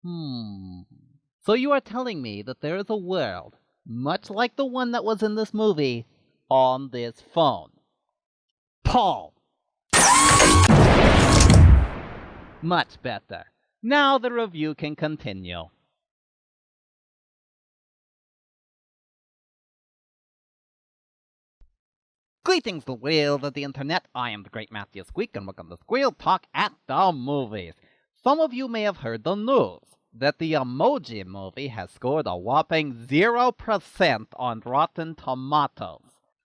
Hmm. So you are telling me that there is a world, much like the one that was in this movie, on this phone. Paul! Much better. Now the review can continue. Greetings, the world of the internet. I am the great Matthew Squeak, and welcome to Squirrel Talk at the Movies. Some of you may have heard the news that the Emoji movie has scored a whopping 0% on Rotten Tomatoes.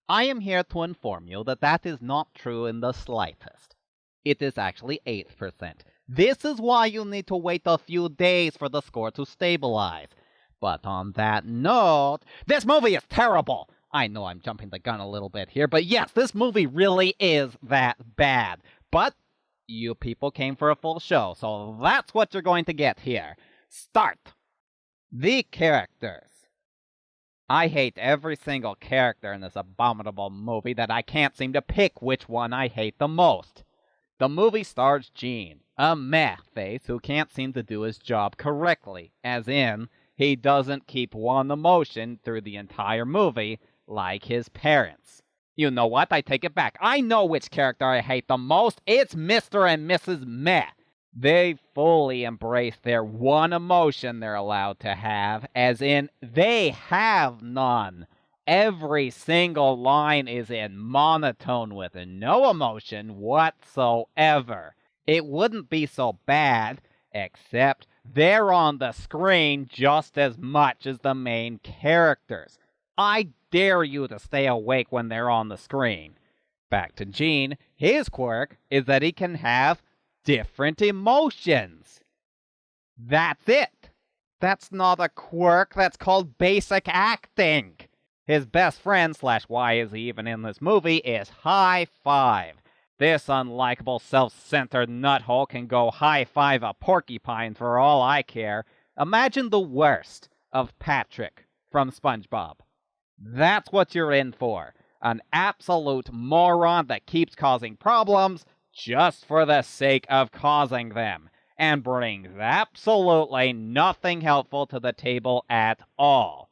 I am here to inform you that that is not true in the slightest. It is actually 8%. This is why you need to wait a few days for the score to stabilize. But on that note, this movie is terrible! I know I'm jumping the gun a little bit here, but yes, this movie really is that bad. But you people came for a full show, so that's what you're going to get here. Start! The characters. I hate every single character in this abominable movie that I can't seem to pick which one I hate the most. The movie stars Gene, a meh face who can't seem to do his job correctly, as in, he doesn't keep one emotion through the entire movie, like his parents. You know what? I take it back. I know which character I hate the most. It's Mr. and Mrs. Meh. They fully embrace their one emotion they're allowed to have, as in, they have none. Every single line is in monotone with no emotion whatsoever. It wouldn't be so bad, except they're on the screen just as much as the main characters. I dare you to stay awake when they're on the screen. Back to Gene, his quirk is that he can have different emotions. That's it. That's not a quirk, that's called basic acting. His best friend, / why is he even in this movie, is High Five. This unlikable, self-centered nuthole can go high-five a porcupine for all I care. Imagine the worst of Patrick from SpongeBob. That's what you're in for. An absolute moron that keeps causing problems just for the sake of causing them, and brings absolutely nothing helpful to the table at all.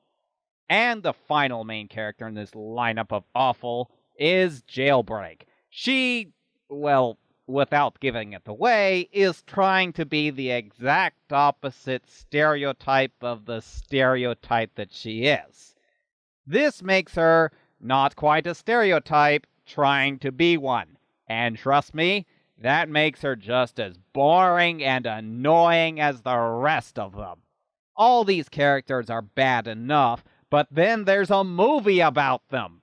And the final main character in this lineup of awful is Jailbreak. She, well, without giving it away, is trying to be the exact opposite stereotype of the stereotype that she is. This makes her not quite a stereotype, trying to be one. And trust me, that makes her just as boring and annoying as the rest of them. All these characters are bad enough, but then there's a movie about them.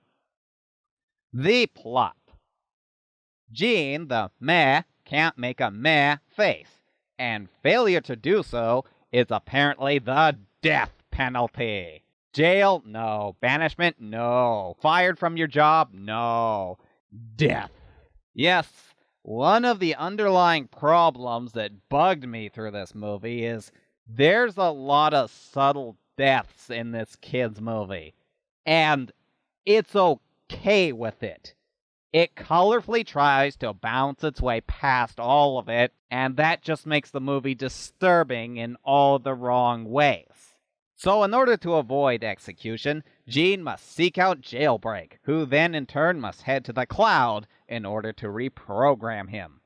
The plot. Gene, the meh, can't make a meh face, and failure to do so is apparently the death penalty. Jail? No. Banishment? No. Fired from your job? No. Death. Yes, one of the underlying problems that bugged me through this movie is there's a lot of subtle deaths in this kid's movie. And it's okay with it. It colorfully tries to bounce its way past all of it, and that just makes the movie disturbing in all the wrong ways. So in order to avoid execution, Gene must seek out Jailbreak, who then in turn must head to the cloud in order to reprogram him.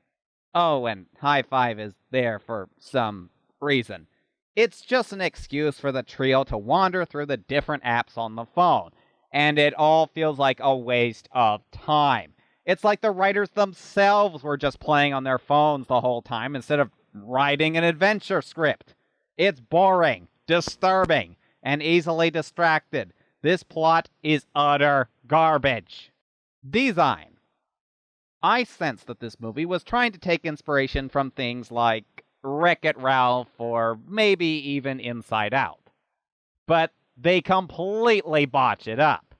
Oh, and High Five is there for some reason. It's just an excuse for the trio to wander through the different apps on the phone, and it all feels like a waste of time. It's like the writers themselves were just playing on their phones the whole time instead of writing an adventure script. It's boring, disturbing, and easily distracted. This plot is utter garbage. Design. I sense that this movie was trying to take inspiration from things like Wreck-It Ralph or maybe even Inside Out. But they completely botch it up.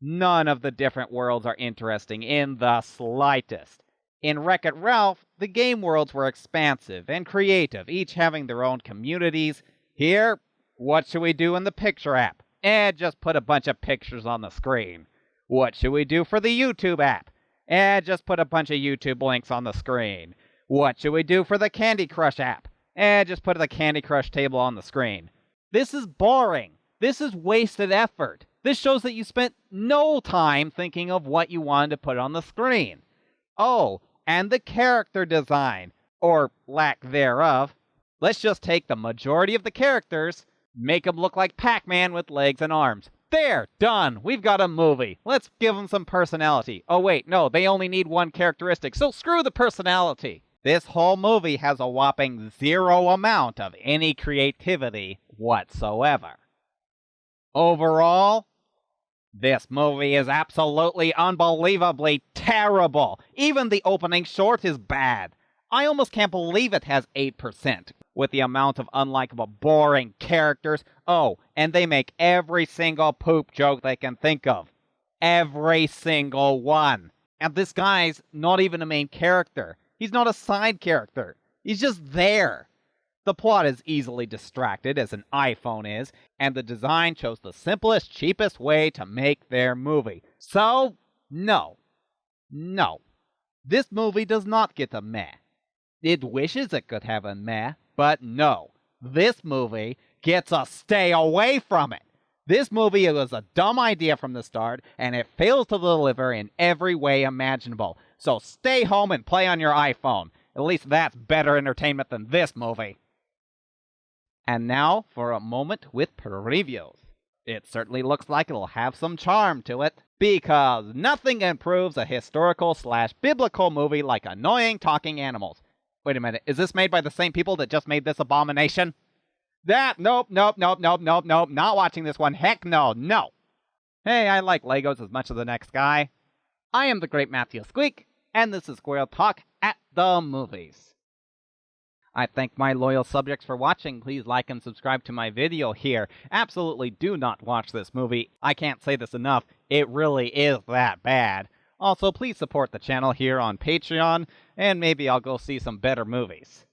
None of the different worlds are interesting in the slightest. In Wreck-It Ralph, the game worlds were expansive and creative, each having their own communities. Here, what should we do in the picture app? Just put a bunch of pictures on the screen. What should we do for the YouTube app? Just put a bunch of YouTube links on the screen. What should we do for the Candy Crush app? Just put the Candy Crush table on the screen. This is boring. This is wasted effort. This shows that you spent no time thinking of what you wanted to put on the screen. Oh, and the character design, or lack thereof. Let's just take the majority of the characters, make them look like Pac-Man with legs and arms. There, done. We've got a movie. Let's give them some personality. Oh wait, no, they only need one characteristic, so screw the personality. This whole movie has a whopping 0 amount of any creativity whatsoever. Overall, this movie is absolutely unbelievably terrible. Even the opening short is bad. I almost can't believe it has 8%, with the amount of unlikable, boring characters. Oh, and they make every single poop joke they can think of. Every single one. And this guy's not even a main character. He's not a side character. He's just there. The plot is easily distracted, as an iPhone is, and the design chose the simplest, cheapest way to make their movie. So, no. No. This movie does not get a meh. It wishes it could have a meh, but no. This movie gets a stay away from it. This movie was a dumb idea from the start, and it fails to deliver in every way imaginable. So stay home and play on your iPhone. At least that's better entertainment than this movie. And now for a moment with previews. It certainly looks like it'll have some charm to it, because nothing improves a historical/biblical movie like annoying talking animals. Wait a minute, is this made by the same people that just made this abomination? Nope, not watching this one, heck no. Hey, I like Legos as much as the next guy. I am the great Matthew Squeak, and this is Squirrel Talk at the Movies. I thank my loyal subjects for watching. Please like and subscribe to my video here. Absolutely do not watch this movie. I can't say this enough. It really is that bad. Also, please support the channel here on Patreon, and maybe I'll go see some better movies.